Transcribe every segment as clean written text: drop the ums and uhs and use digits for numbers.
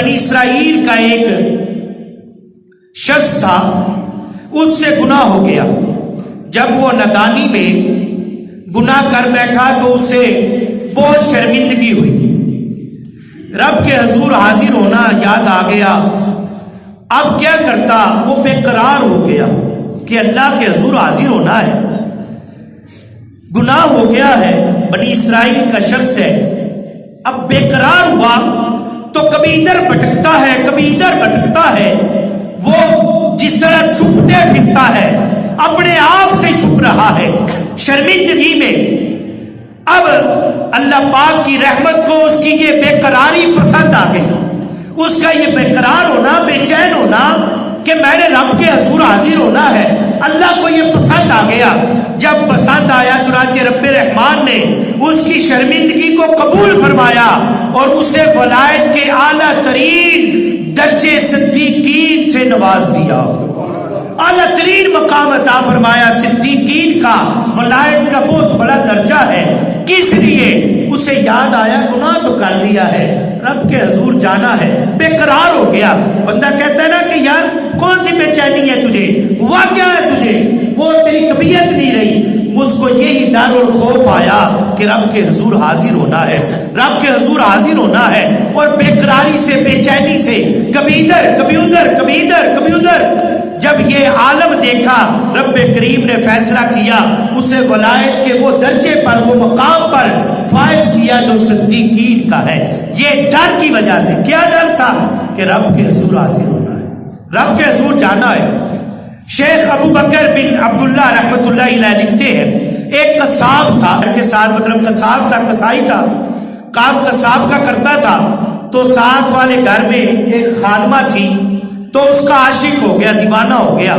بنی اسرائیل کا ایک شخص تھا، اس سے گناہ ہو گیا. جب وہ نادانی میں گناہ کر بیٹھا تو اسے بہت شرمندگی ہوئی. رب کے حضور حاضر ہونا یاد آ گیا. اب کیا کرتا؟ وہ بے قرار ہو گیا کہ اللہ کے حضور حاضر ہونا ہے، گناہ ہو گیا ہے، بنی اسرائیل کا شخص ہے. اب بے قرار ہوا تو کبھی ادھر بھٹکتا ہے، کبھی ادھر بھٹکتا ہے. وہ جس طرح چھپتے پھرتا ہے، اپنے آپ سے چھپ رہا ہے شرمندگی میں. اب اللہ پاک کی رحمت کو اس کی یہ بے قراری پسند آ گئی. اس کا یہ بے قرار ہونا، بے چین ہونا کہ میں نے رب کے حضور حاضر ہونا ہے، اللہ کو یہ پسند آ گیا. جب پسند آیا چنانچہ رب رحمان نے اس کی شرمندگی کو قبول فرمایا اور اسے ولایت کے اعلیٰ ترین درجے صدیقین سے نواز دیا. اعلیٰ ترین مقام عطا فرمایا. صدیقین کا ولایت کا بہت بڑا درجہ ہے. کس لیے؟ اسے یاد آیا گناہ تو کر لیا ہے، رب کے حضور جانا ہے، بے قرار ہو گیا. بندہ کہتا ہے نا کہ یار کون سی بے چینی ہے تجھے، ہوا کیا ہے تجھے؟ وہ تیری طبیعت نہیں رہی. اس کو یہی ڈر اور خوف آیا کہ رب کے حضور حاضر ہونا ہے، رب کے حضور حاضر ہونا ہے. اور بے قراری سے، بے چینی سے کبھی ادھر کبھی ادھر، کبھی ادھر کبھی ادھر. جب یہ عالم دیکھا، رب کریم نے فیصلہ کیا اسے ولایت کے وہ درجے پر، وہ مقام پر فائز کیا جو صدیقین کا ہے. یہ ڈر کی وجہ سے. کیا ڈر تھا؟ کہ رب کے حضور حاضر ہونا ہے، رب کے حضور جانا ہے. شیخ ابو بکر بن عبداللہ رحمۃ اللہ علیہ لکھتے ہیں ایک قصاب تھا کے ساتھ، مطلب قصاب تھا، قصائی تھا، کام قصاب کا کرتا تھا. تو ساتھ والے گھر میں ایک خادمہ تھی، تو اس کا عاشق ہو گیا، دیوانہ ہو گیا.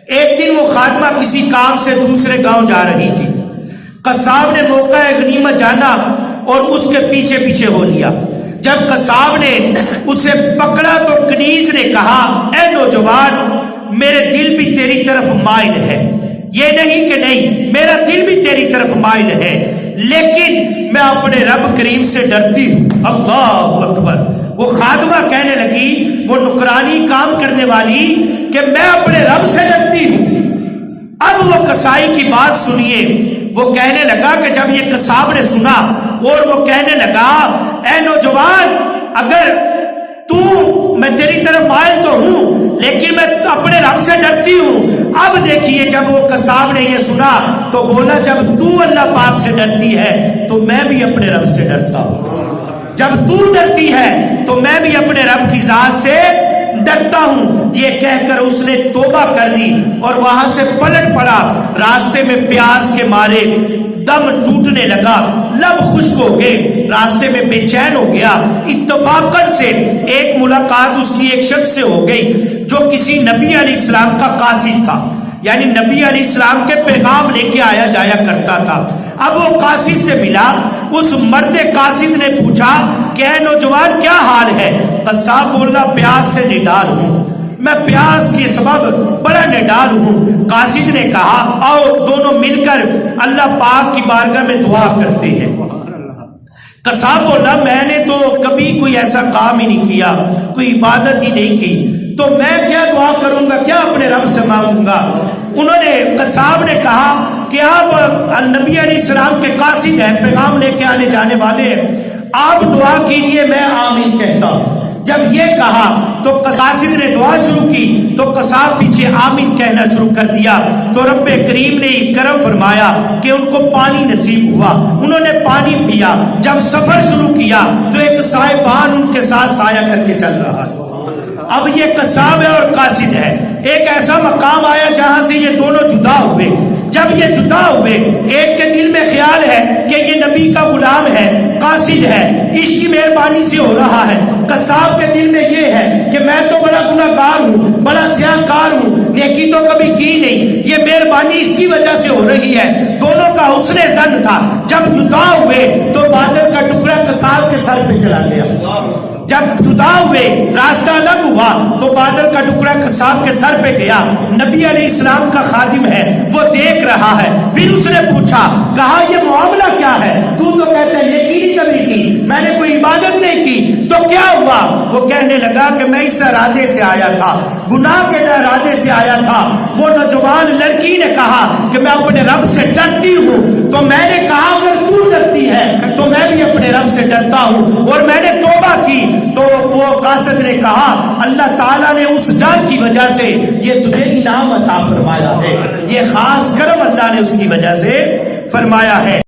ایک دن وہ خادمہ کسی کام سے دوسرے گاؤں جا رہی تھی. قصاب نے موقع غنیمت جانا اور اس کے پیچھے پیچھے ہو لیا. جب قصاب نے اسے پکڑا تو کنیز نے کہا، اے نوجوان، میرے دل بھی تیری طرف مائل ہے. یہ نہیں کہ نہیں، میرا دل بھی تیری طرف مائل ہے، لیکن میں اپنے رب کریم سے ڈرتی ہوں. اللہ اکبر. وہ خادمہ کہنے لگی، وہ نکرانی کام کرنے والی، کہ میں اپنے رب سے ڈرتی ہوں. اب وہ قصائی کی بات سنیے. وہ کہنے لگا کہ جب یہ قصاب نے سنا اور وہ کہنے لگا، اے نوجوان، اگر میں تیری طرف مائل تو ہوں لیکن میں اپنے رب سے ڈرتی ہوں. اب دیکھیے جب وہ قصاب نے یہ سنا تو بولا، جب تو اللہ پاک سے ڈرتی ہے تو میں بھی اپنے رب سے ڈرتا ہوں. جب تو ڈرتی ہے تو میں بھی اپنے رب کی ذات سے ڈرتا ہوں. یہ کہہ کر اس نے توبہ کر دی اور وہاں سے پلٹ پڑا. راستے میں پیاس کے مارے دم ٹوٹنے لگا، لب خشک ہو گئے، راستے میں بے چین ہو گیا. اتفاقاً سے ایک ملاقات اس کی ایک شخص سے ہو گئی جو کسی نبی علیہ السلام کا قاصد تھا، یعنی نبی علیہ السلام کے پیغام لے کے آیا جایا کرتا تھا. اب وہ قاصد سے ملا. اس مرد قاصد نے پوچھا کہ اے نوجوان کیا حال ہے؟ قصاب بولنا، پیاس سے نڈال ہوں، میں پیاس کے سبب بڑا نڈال ہوں. قاصد نے کہا، آؤ دونوں مل کر اللہ پاک کی بارگاہ میں دعا کرتے ہیں. قصاب بولا، میں نے تو کبھی کوئی ایسا کام ہی نہیں کیا، کوئی عبادت ہی نہیں کی، تو میں کیا دعا کروں گا، کیا اپنے رب سے مانگوں گا؟ انہوں نے، قصاب نے کہا کہ آپ نبی علیہ السلام کے قاصد ہیں، پیغام لے کے آنے جانے والے ہیں، آپ دعا کیجئے، میں آمین کہتا ہوں. جب یہ کہا تو قاصد نے دعا شروع کی تو قصاب پیچھے آمین کہنا شروع کر دیا. تو رب کریم نے کرم فرمایا کہ ان کو پانی نصیب ہوا. انہوں نے پانی پیا. جب سفر شروع کیا تو ایک صاحبان ان کے ساتھ سایہ کر کے چل رہا ہے. اب یہ قصاب ہے اور قاصد ہے. ایک ایسا مقام آیا جہاں سے یہ دونوں جدا ہوئے. جب یہ جدا ہوئے، ایک کے دل میں خیال ہے کہ یہ نبی کا غلام ہے، قاصد ہے، اس کی مہربانی سے ہو رہا ہے. قصاب کے دل میں یہ ہے کہ میں تو بڑا گناہ گار ہوں، بڑا سیاہ کار ہوں، نیکی تو کبھی کی نہیں، یہ مہربانی اس کی وجہ سے ہو رہی ہے. دونوں کا حسن ظن تھا. جب جدا ہوئے تو بادل کا ٹکڑا قصاب کے سر پہ چلا گیا. جب جدا ہوئے راستہ الگ ہوا تو بادل کا ٹکڑا قصاب کے سر پہ گیا. نبی علیہ السلام کا خادم ہے, وہ دیکھ رہا ہے. پھر اس نے پوچھا, کہا یہ معاملہ کیا ہے؟ تو کہتا ہے نیکی نہیں کبھی کی, میں نے کوئی عبادت نہیں کی, تو کیا ہوا؟ وہ کہنے لگا کہ میں اس ارادے سے آیا تھا, گناہ کے ارادے سے آیا تھا. وہ نوجوان لڑکی نے کہا کہ میں اپنے رب سے ڈرتی ہوں. تو میں نے کہا اگر تو ڈرتی ہے تو میں بھی اپنے رب سے ڈرتا ہوں اور میں نے توبہ کی. تو وہ قاصد نے کہا اللہ تعالیٰ نے اس ڈر کی وجہ سے یہ تجھے انعام عطا فرمایا ہے, یہ خاص کرم اللہ نے اس کی وجہ سے فرمایا ہے.